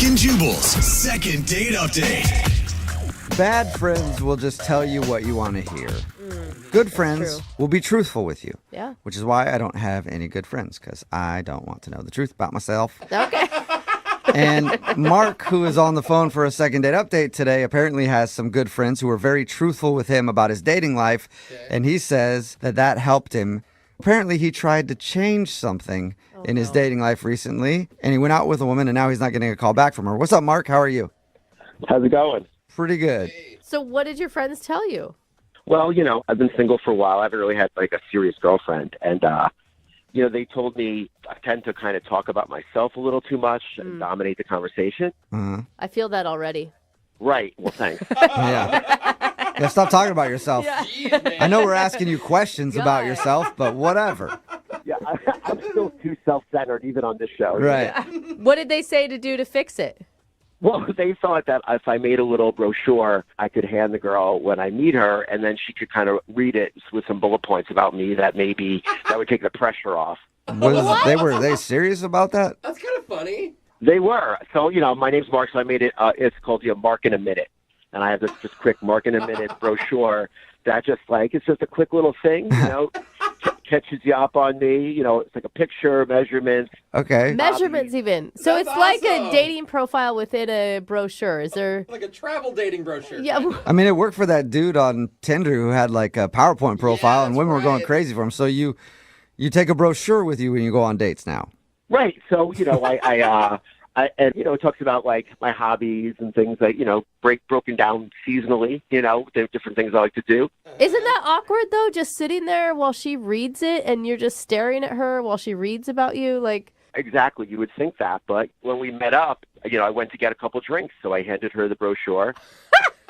Brooke and Jubal's second date update. Bad friends will just tell you what you want to hear. Good friends will be truthful with you. Yeah. Which is why I don't have any good friends, because I don't want to know the truth about myself. Okay. And Mark, who is on the phone for a second date update today, apparently has some good friends who were very truthful with him about his dating life. Okay. And he says that helped him. Apparently, he tried to change something in his dating life recently, and he went out with a woman, and now he's not getting a call back from her. What's up, Mark? How are you? How's it going? Pretty good. So what did your friends tell you? Well, I've been single for a while. I haven't really had like a serious girlfriend. And, they told me I tend to kind of talk about myself a little too much and dominate the conversation. I feel that already. Right. Well, thanks. Yeah, stop talking about yourself. Yeah. Jeez, I know we're asking you questions about yourself, but whatever. Yeah, I'm still too self-centered even on this show. Right. What did they say to do to fix it? Well, they thought that if I made a little brochure, I could hand the girl when I meet her, and then she could kind of read it with some bullet points about me that maybe that would take the pressure off. Were they serious about that? That's kind of funny. They were. So, my name's Mark, so I made it, it's called Mark in a Minute. And I have this just quick Mark in a Minute brochure that it's just a quick little thing, catches you up on me. It's like a picture, measurements. Okay. Measurements even. So That's it's like a awesome. dating profile within a brochure. Is there... Like a travel dating brochure. Yeah. I mean, it worked for that dude on Tinder who had like a PowerPoint profile, and that's women were going right. crazy for him. So you take a brochure with you when you go on dates now. Right. So, it talks about like my hobbies and things like, broken down seasonally, the different things I like to do. Isn't that awkward, though, just sitting there while she reads it and you're just staring at her while she reads about you? Like, Exactly. You would think that. But when we met up, I went to get a couple drinks. So I handed her the brochure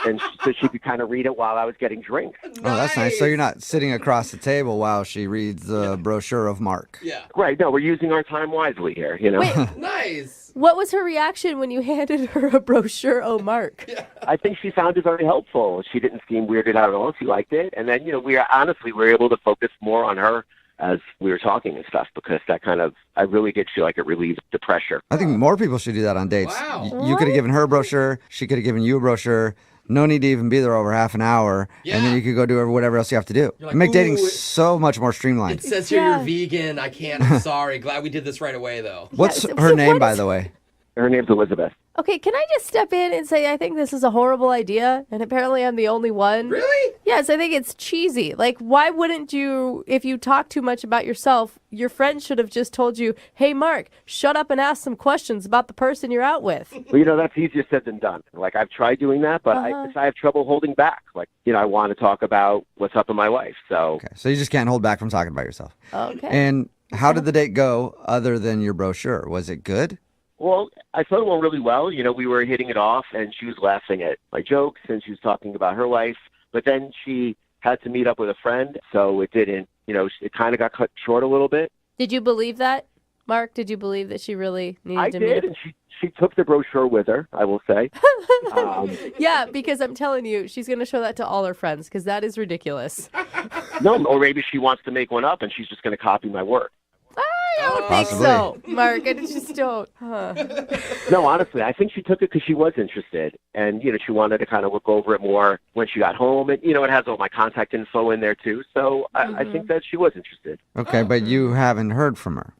and so she could kind of read it while I was getting drinks. Oh, that's nice. So you're not sitting across the table while she reads the brochure of Mark. Yeah. Right. No, we're using our time wisely here, wait, Nice. what was her reaction when you handed her a brochure, oh, Mark? I think she found it very helpful. She didn't seem weirded out at all. She liked it. And then, we were able to focus more on her as we were talking and stuff, because I really did feel like it relieved the pressure. I think more people should do that on dates. Wow. You could have given her a brochure. She could have given you a brochure. No need to even be there over half an hour. Yeah. And then you could go do whatever else you have to do. You're like, Make dating "Ooh, so much more It streamlined. says here Yeah. you're vegan. I can't. I'm sorry. Glad we did this right away, though. What's Yeah, so her name, what by is- the way? Her name's Elizabeth. Okay, can I just step in and say I think this is a horrible idea, and apparently I'm the only one? Really? Yes, I think it's cheesy. Like, why wouldn't you, if you talk too much about yourself, your friend should have just told you, hey, Mark, shut up and ask some questions about the person you're out with. Well, that's easier said than done. Like, I've tried doing that, but I have trouble holding back. Like, I want to talk about what's up in my life. So, Okay, so you just can't hold back from talking about yourself. Okay. And how did the date go other than your brochure? Was it good? well, I thought it went really well. We were hitting it off, and she was laughing at my jokes, and she was talking about her life. But then she had to meet up with a friend, so it didn't, it kind of got cut short a little bit. Did you believe that, Mark? Did you believe that she really needed I to did, meet up? and she took the brochure with her, I will say. Yeah, because I'm telling you, she's going to show that to all her friends, because that is ridiculous. No, or maybe she wants to make one up, and she's just going to copy my work. I don't think Possibly. so, Mark. I just don't. Huh. No, honestly, I think she took it because she was interested, and she wanted to kind of look over it more when she got home, and it has all my contact info in there too. So I think that she was interested. Okay, but you haven't heard from her.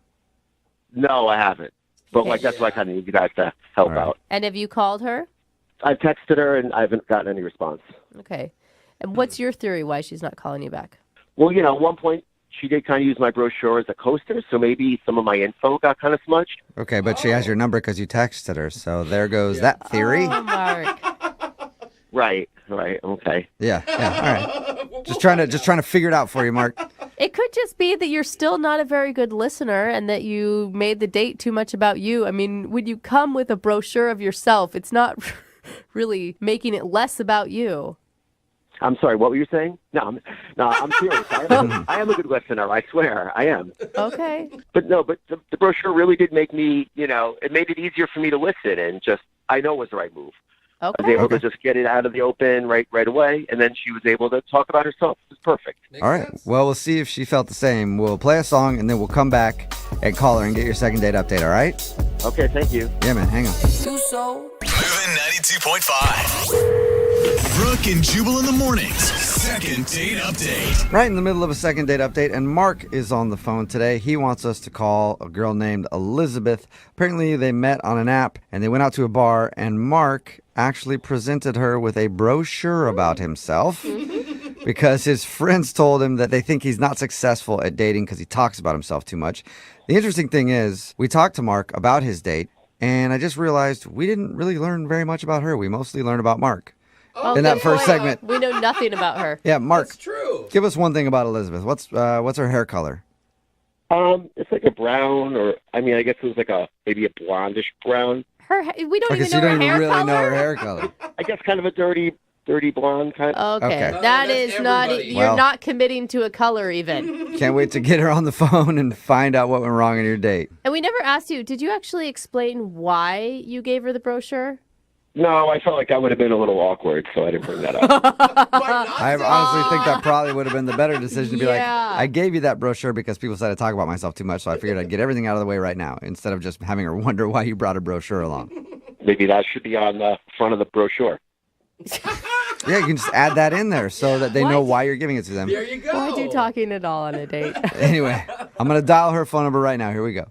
No, I haven't, but that's why I kind of need you guys to help All right. out. And have you called her? I've texted her, and I haven't gotten any response. Okay. And what's your theory why she's not calling you back? Well, at one point she did kind of use my brochure as a coaster, so maybe some of my info got kind of smudged. Okay, but she has your number because you texted her, so there goes that theory. Oh, Mark. Right, okay. Yeah, all right. Just trying to figure it out for you, Mark. It could just be that you're still not a very good listener and that you made the date too much about you. I mean, when you come with a brochure of yourself, it's not really making it less about you. I'm sorry, what were you saying? No, I'm serious. I am a good listener, I swear, I am. Okay. But the brochure really did make me, it made it easier for me to listen, and I know it was the right move. I was Okay. able to just get it out of the open right away, and then she was able to talk about herself. It was perfect. Makes All right. sense. Well, we'll see if she felt the same. We'll play a song, and then we'll come back and call her and get your second date update, all right? Okay, thank you. Yeah, man. Hang on. Moving 92.5. Brooke and Jubal in the mornings. Second date update. Right in the middle of a second date update, and Mark is on the phone today. He wants us to call a girl named Elizabeth. Apparently, they met on an app, and they went out to a bar, and Mark actually presented her with a brochure about himself because his friends told him that they think he's not successful at dating because he talks about himself too much. The interesting thing is, we talked to Mark about his date, and I just realized we didn't really learn very much about her. We mostly learned about Mark in that good first point. segment. We know nothing about her. Yeah, Mark, That's true. give us one thing about Elizabeth. What's her hair color? It's like a brown, or I guess it was like maybe a blondish brown. We don't Okay, even so you know don't her even hair really color. know her hair color. I guess kind of a dirty blonde kind. Okay, Okay. Oh, that that's is not. everybody. You're Well- not committing to a color even. Can't wait to get her on the phone and find out what went wrong in your date. And we never asked you. Did you actually explain why you gave her the brochure? No, I felt like that would have been a little awkward, so I didn't bring that up. Why not? I honestly think that probably would have been the better decision to be like, Yeah. I gave you that brochure because people said I talk about myself too much, so I figured I'd get everything out of the way right now instead of just having her wonder why you brought a brochure along. Maybe that should be on the front of the brochure. Yeah, you can just add that in there so that they know What? why you're giving it to them. There you go. Why do talking at all on a date? Anyway, I'm going to dial her phone number right now. Here we go.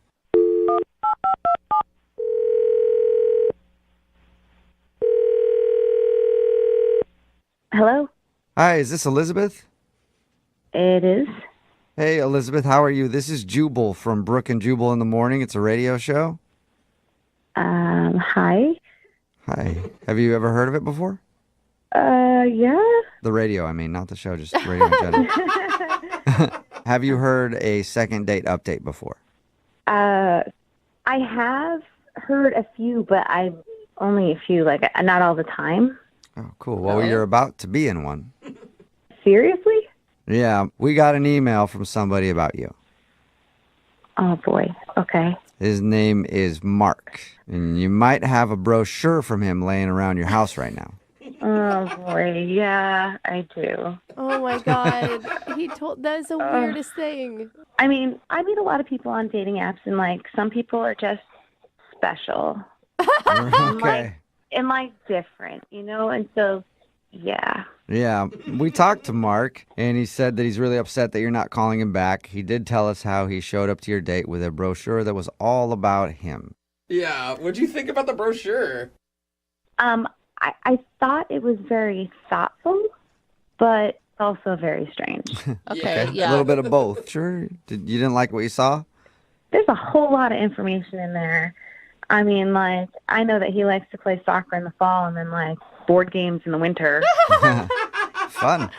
Hello, Hi, is this Elizabeth? it is. Hey, Elizabeth, how are you? This is Jubal from Brooke and Jubal in the Morning. It's a radio show. Hi. Hi. Have you ever heard of it before? Yeah. The radio, I mean, not the show, just radio in general. Have you heard a second date update before? I have heard a few, but I only a few, like not all the time. Oh, cool. Well, you're about to be in one. Seriously? Yeah, we got an email from somebody about you. Oh boy. Okay. His name is Mark, and you might have a brochure from him laying around your house right now. Oh boy. Yeah, I do. Oh my God. That is the weirdest thing. I mean, I meet a lot of people on dating apps, and like some people are just special Okay. and like different, you know. And so, yeah. Yeah, we talked to Mark, and he said that he's really upset that you're not calling him back. He did tell us how he showed up to your date with a brochure that was all about him. Yeah. What'd you think about the brochure? I thought it was very thoughtful, but also very strange. Okay, A yeah. little bit of both. Sure. You didn't like what you saw? There's a whole lot of information in there. I mean, like, I know that he likes to play soccer in the fall and then, like, board games in the winter. Fun.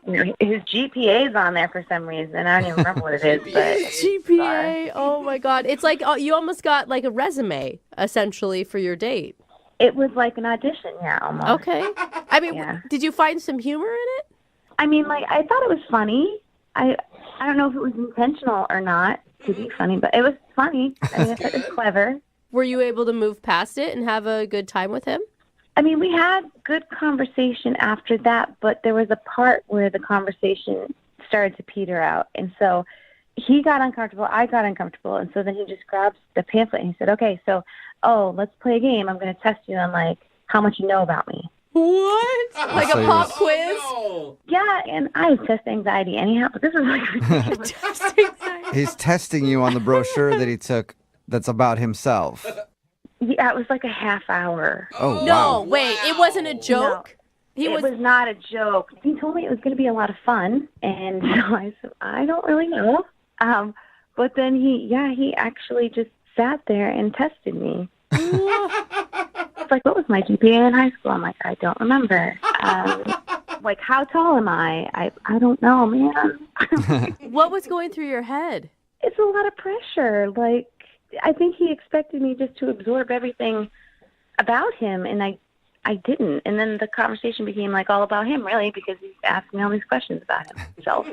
You know, his GPA's on there for some reason. I don't even remember what it is, but GPA. Oh my God. It's like you almost got like a resume essentially for your date. it was like an audition, yeah, almost. Okay. I mean, Yeah. did you find some humor in it? I mean, like, I thought it was funny. I don't know if it was intentional or not to be funny, but it was funny. I mean, I thought it was clever. Were you able to move past it and have a good time with him? I mean, we had good conversation after that, but there was a part where the conversation started to peter out. And so he got uncomfortable, I got uncomfortable, and so then he just grabbed the pamphlet and he said, okay, so, let's play a game. I'm going to test you on, like, how much you know about me. What? Like So a you pop was- quiz? Oh, Yeah, and I have test anxiety anyhow, but this is, like, ridiculous. He's testing you on the brochure that he took that's about himself. Yeah, it was like a half hour. Oh, No, wow. wait. It wasn't a joke? It was not a joke. He told me it was going to be a lot of fun, and so I said, I don't really know. But then he actually just sat there and tested me. It's like, what was my GPA in high school? I'm like, I don't remember. Like, how tall am I? I don't know, man. What was going through your head? It's a lot of pressure. Like, I think he expected me just to absorb everything about him, and I didn't. And then the conversation became like all about him, really, because he's asking me all these questions about himself.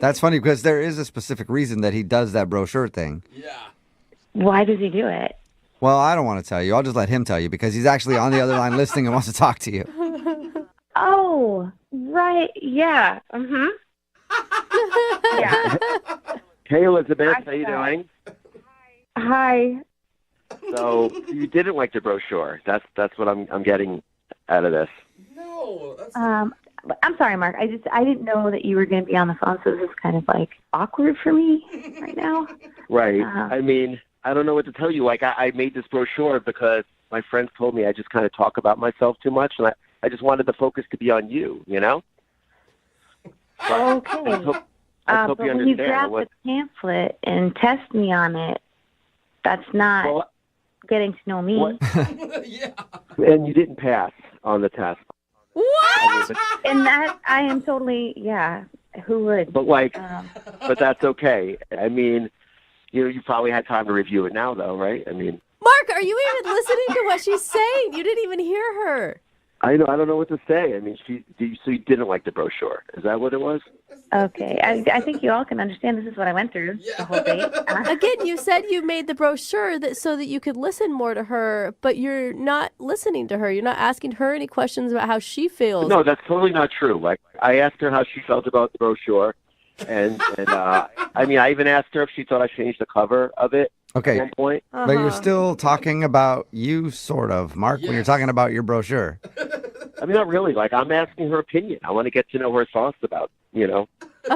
That's funny because there is a specific reason that he does that brochure thing. yeah. Why does he do it? Well, I don't want to tell you. I'll just let him tell you because he's actually on the other line listening and wants to talk to you. Oh, right. Yeah. Yeah. Hey, Elizabeth, how you doing? Hi. So you didn't like the brochure. That's what I'm getting out of this. No, that's I'm sorry, Mark. I didn't know that you were going to be on the phone, so this is kind of like awkward for me right now. Right. I mean, I don't know what to tell you. Like, I made this brochure because my friends told me I just kind of talk about myself too much, and I just wanted the focus to be on you, you know? Okay. I hope but you when you understand. grab the pamphlet and test me on it, that's not Well, getting to know me. what? yeah. And you didn't pass on the test. What? I mean, And that I am totally, yeah. Who would? but like, Um, but that's okay. I mean, you probably had time to review it now, though, right? I mean, Mark, are you even listening to what she's saying? You didn't even hear her. I don't know what to say. I mean, so you didn't like the brochure. Is that what it was? okay. I think you all can understand this is what I went through the whole date. Again, you said you made the brochure so that you could listen more to her, but you're not listening to her. You're not asking her any questions about how she feels. No, that's totally not true. Like, I asked her how she felt about the brochure, and I mean, I even asked her if she thought I changed the cover of it Okay. at one point. But you're still talking about you, sort of, Mark, when you're Yes. talking about your brochure. I mean, not really. Like, I'm asking her opinion. I want to get to know her thoughts about, About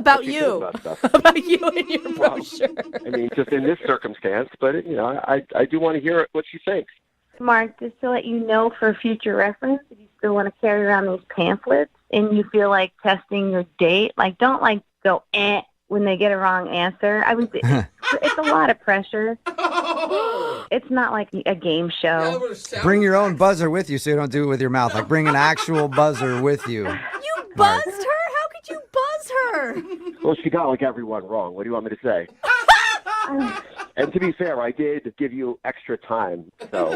what she feels you. about stuff. About you and your brochure. I mean, just in this circumstance, but I do want to hear what she thinks. Mark, just to let you know for future reference, if you still want to carry around these pamphlets and you feel like testing your date, like don't like go when they get a wrong answer. I would. It's a lot of pressure. It's not like a game show. Bring your own buzzer with you so you don't do it with your mouth. Like, bring an actual buzzer with you. You buzzed her? How could you buzz her? Well, she got like everyone wrong. What do you want me to say? And to be fair, I did give you extra time, so.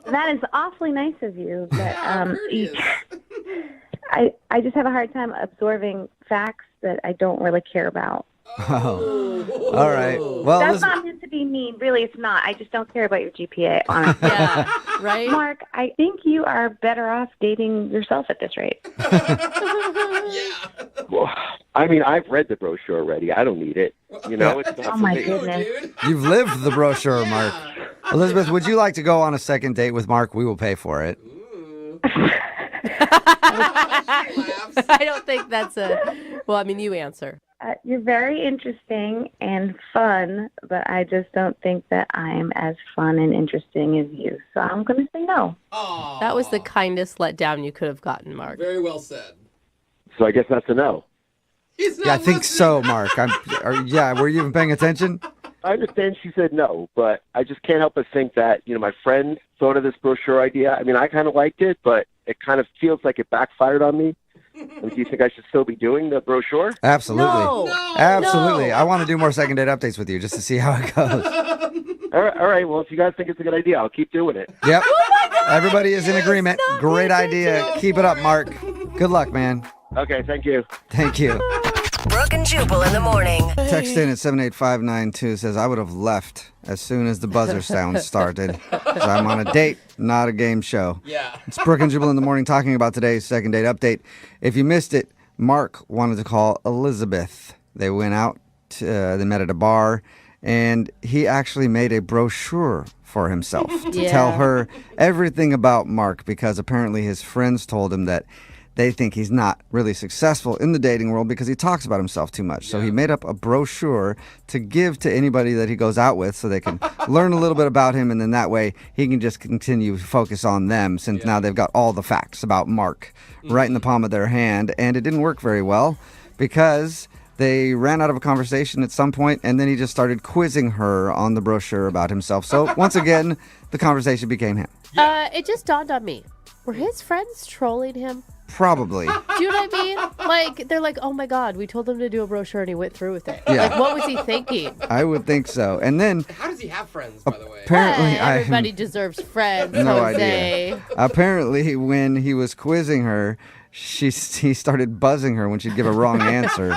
That is awfully nice of you. But Courteous. I just have a hard time absorbing facts that I don't really care about. Oh. All right. Well, That's listen, not meant to be mean. Really, it's not. I just don't care about your GPA, honestly. Yeah, right? Mark, I think you are better off dating yourself at this rate. Yeah. Well, I mean, I've read the brochure already. I don't need it. It's not Oh, for my me. goodness. Dude. you've lived the brochure, Mark. Yeah. Elizabeth, would you like to go on a second date with Mark? We will pay for it. Ooh. I don't think that's well, I mean, you answer. You're very interesting and fun, but I just don't think that I'm as fun and interesting as you. So I'm going to say no. Aw. That was the kindest letdown you could have gotten, Mark. Very well said. So I guess that's a no. He's not Yeah, I think listening. so, Mark. Were you even paying attention? I understand she said no, but I just can't help but think that, my friend thought of this brochure idea. I mean, I kind of liked it, but it kind of feels like it backfired on me. I mean, do you think I should still be doing the brochure? Absolutely. No. Absolutely. No. I want to do more second date updates with you just to see how it goes. All right. Well, if you guys think it's a good idea, I'll keep doing it. Yep. Everybody is in agreement. no, Great thank idea. you. Keep it up, Mark. Good luck, man. Okay. Thank you. Thank you. Brooke and Jubal in the morning. Text in at 78592 says, I would have left as soon as the buzzer sound started. 'Cause I'm on a date, not a game show. Yeah. It's Brooke and Jubal in the morning talking about today's second date update. If you missed it, Mark wanted to call Elizabeth. They went out, they met at a bar, and he actually made a brochure for himself to Yeah. tell her everything about Mark because apparently his friends told him that they think he's not really successful in the dating world because he talks about himself too much. So he made up a brochure to give to anybody that he goes out with so they can learn a little bit about him, and then that way he can just continue to focus on them since now they've got all the facts about Mark right in the palm of their hand. And it didn't work very well because they ran out of a conversation at some point, and then he just started quizzing her on the brochure about himself. So once again, the conversation became him. It just dawned on me. Were his friends trolling him? Probably. Do you know what I mean? Like, they're like, oh my God, we told him to do a brochure and he went through with it. Yeah. Like, what was he thinking? I would think so. And then How does he have friends, by the way? apparently Everybody deserves friends, No Jose. idea. Apparently, when he was quizzing her, he started buzzing her when she'd give a wrong answer.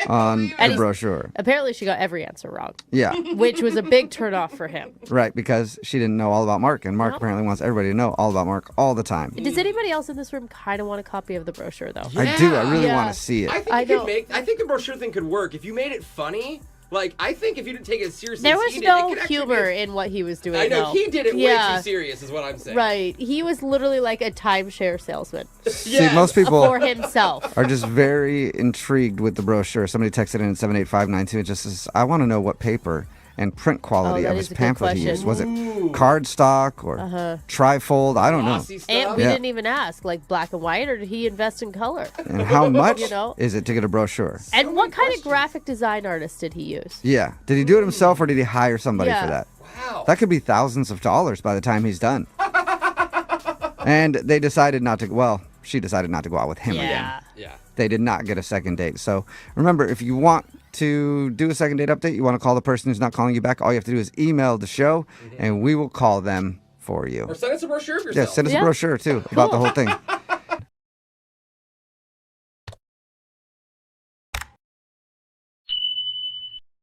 on And the he's- brochure. Apparently, she got every answer wrong, Yeah, which was a big turnoff for him. right, because she didn't know all about Mark, and Mark apparently wants everybody to know all about Mark all the time. Does anybody else in this room kind of want a copy of the brochure, though? I do. I really Yeah. want to see it. I think I you could know. make. I think the brochure thing could work if you made it funny. Like, I think if you didn't take it as seriously There as was he did, it no could actually humor be in what he was doing. I know though. he did it way Yeah. too serious, is what I'm saying. Right. He was literally like a timeshare salesman See, most people for himself. are just very intrigued with the brochure. Somebody texted in at 78592 and just says, I want to know what paper and print quality Oh, that of is his a good pamphlet he question. used. Was it cardstock or trifold? I don't know. Glossy stuff. And we Yeah. didn't even ask, like black and white, or did he invest in color? And how much You know? is it to get a brochure? And what kind of graphic design artist did he use? Yeah. Did he do it himself or did he hire somebody Yeah. for that? Wow. That could be thousands of dollars by the time he's done. And they decided not to, well, she decided not to go out with him again. Yeah. Yeah. They did not get a second date. So remember, if you want to do a second date update, you want to call the person who's not calling you back, all you have to do is email the show and we will call them for you. Or send us a brochure of Yeah, yourself. send us a Yeah. brochure too about the whole thing.